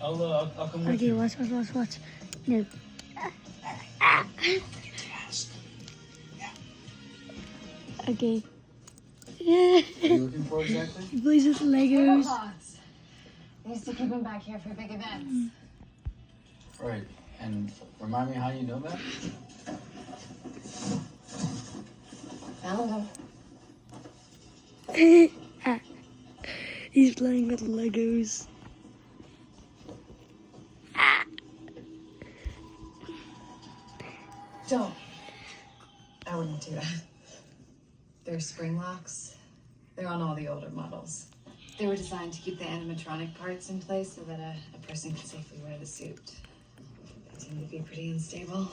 I'll come with Okay, you. watch. No. Okay. What are you looking for exactly? He plays with Legos. Box. They used to keep them back here for big events. Right. And remind me how you know that? Found them. He's playing with Legos. Don't. I wouldn't do that. They're spring locks. They're on all the older models. They were designed to keep the animatronic parts in place so that a person could safely wear the suit. They seem to be pretty unstable.